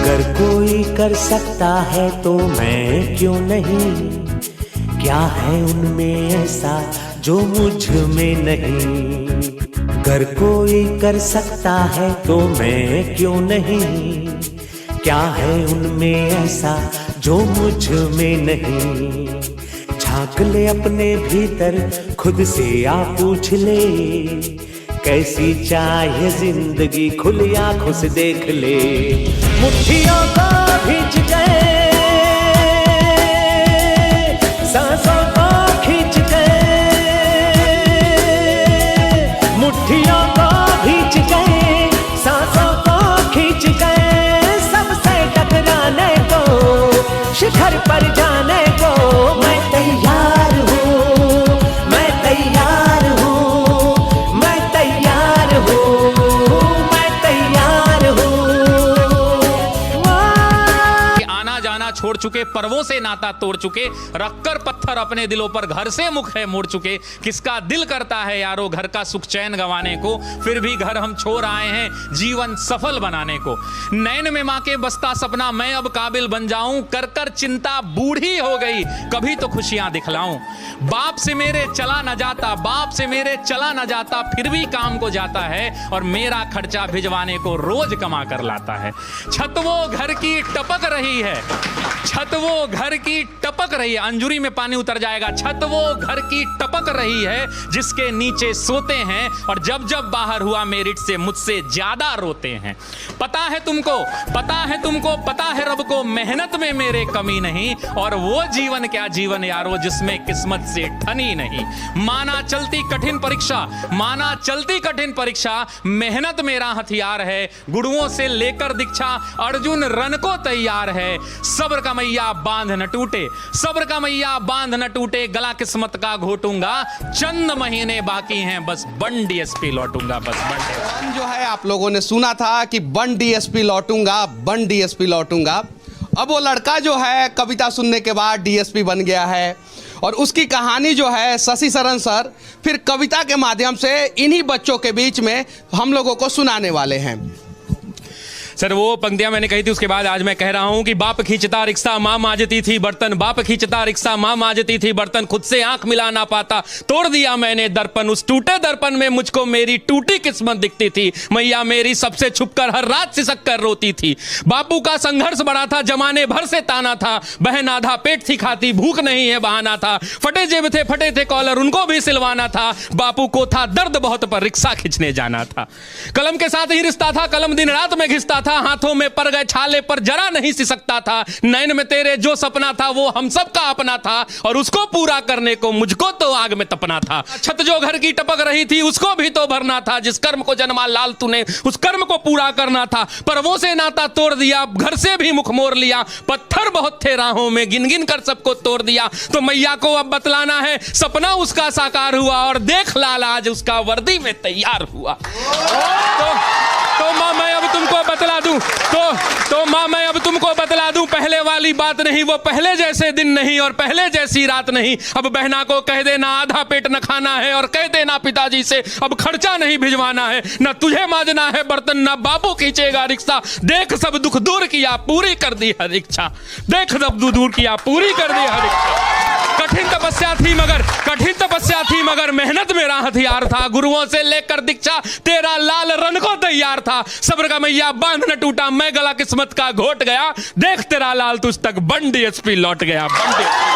अगर कोई कर सकता है तो मैं क्यों नहीं, क्या है उनमें ऐसा जो मुझ में नहीं। अगर कोई कर सकता है तो मैं क्यों नहीं, क्या है उनमें ऐसा जो मुझ में नहीं। झांक ले अपने भीतर खुद से आ पूछ ले, कैसी चाहे जिंदगी खुली आंखों से देख ले। मुट्ठियों को भींच गए, सांसों को खींच गए, मुट्ठियों को भींच गए, सांसों को खींच गए। सबसे टकराने को, शिखर पर जाने को मैं तैयार हूँ, मैं तैयार हूँ, मैं तैयार हूँ, मैं तैयार हूँ। आना जाना छोड़ चुके, पर्वों से नाता तोड़ चुके, रखकर पत्थर अपने दिलों पर घर से मुख है मोड़ चुके। किसका दिल करता है यारो घर का सुख चैन गंवाने को, फिर भी घर हम छोड़ आए हैं जीवन सफल बनाने को। नैन में माँ के बसता सपना मैं अब काबिल बन जाऊं, कर कर चिंता बूढ़ी हो गई कभी तो खुशियां दिखलाऊं। बाप से मेरे चला न जाता, बाप से मेरे चला न जाता, फिर भी काम को जाता है और मेरा खर्चा भिजवाने को रोज कमा कर लाता है। छत वो घर की टपक रही है, छत वो घर की टपक रही है, अंजुरी में पानी उतर जाएगा। छत वो घर की टपक रही है जिसके नीचे सोते हैं, और जब जब बाहर हुआ मेरिट से मुझसे ज्यादा रोते हैं। पता है तुमको, पता है तुमको, पता है रब को मेहनत में मेरे कमी नहीं, और वो जीवन क्या जीवन यारो जिसमें किस्मत से ठनी नहीं। माना चलती कठिन परीक्षा, माना चलती कठिन परीक्षा, मेहनत मेरा हथियार है, गुरुओं से लेकर दीक्षा अर्जुन रन को तैयार है। सब्र का मैया बांध न टूटे, सब्र का मैया बांध न टूटे, गला किस्मत का घोटूंगा, चंद महीने बाकी हैं बस बन डीएसपी लौटूंगा, बस बन। जो है आप लोगों ने सुना था कि बन डीएसपी लौटूंगा, बन डीएसपी लौटूंगा। अब वो लड़का जो है कविता सुनने के बाद डीएसपी बन गया है, और उसकी कहानी जो है शशि शरण सर फिर कविता के माध्यम से इन्हीं बच्चों के बीच में हम लोगों को सुनाने वाले हैं। सर वो पंक्तियां मैंने कही थी, उसके बाद आज मैं कह रहा हूं कि बाप खींचता रिक्शा मां मांजती थी बर्तन, बाप खींचता रिक्शा मां मांजती थी बर्तन, खुद से आंख मिला ना पाता तोड़ दिया मैंने दर्पण, उस टूटे दर्पण में मुझको मेरी टूटी किस्मत दिखती थी, मैया मेरी सबसे छुपकर हर रात सिसक कर रोती थी। बापू का संघर्ष बड़ा था, जमाने भर से ताना था, बहन आधा पेट थी खाती, भूख नहीं है बहाना था, फटे जेब थे फटे थे कॉलर उनको भी सिलवाना था, बापू को था दर्द बहुत पर रिक्शा खींचने जाना था। कलम के साथ ही रिश्ता था, कलम दिन रात में घिसता था, हाथों में पर गए छाले पर जरा नहीं सिसकता था, नैन में तेरे जो सपना था वो हम सब का अपना था, और उसको पूरा करने को मुझको तो आग में तपना था। छत जो घर की टपक रही थी उसको भी तो भरना था, जिस कर्म को जन्मा लाल तूने उस कर्म को पूरा करना था, पर वो से नाता तोड़ दिया, घर से भी मुख मोड़ लिया, पत्थर बहुत थे राहों में गिन गिन कर सबको तोड़ दिया। तो मैया को अब बतलाना है सपना उसका साकार हुआ, और देख लाल आज उसका वर्दी में तैयार हुआ। तो मां मैं अब तुमको बतला दूं, तो मां मैं अब तुमको बतला दूं, पहले वाली बात नहीं, वो पहले जैसे दिन नहीं और पहले जैसी रात नहीं। अब बहना को कह देना आधा पेट न खाना है, और कह देना पिताजी से अब खर्चा नहीं भिजवाना है, न तुझे मांजना है बर्तन न बाबू खींचेगा रिक्शा, देख सब दुख दूर किया पूरी कर दी हर इच्छा, देख सब दुख दूर किया पूरी कर दी हर इच्छा। कठिन तपस्या थी मगर, कठिन तपस्या थी मगर मेहनत मेरा हथियार था, गुरुओं से लेकर दीक्षा तेरा लाल रन को तैयार था। सब्र का मैया बांध न टूटा, मैं गला किस्मत का घोट गया, देख तेरा लाल तुझ तक बन डीएसपी लौट गया, बन डीएसपी।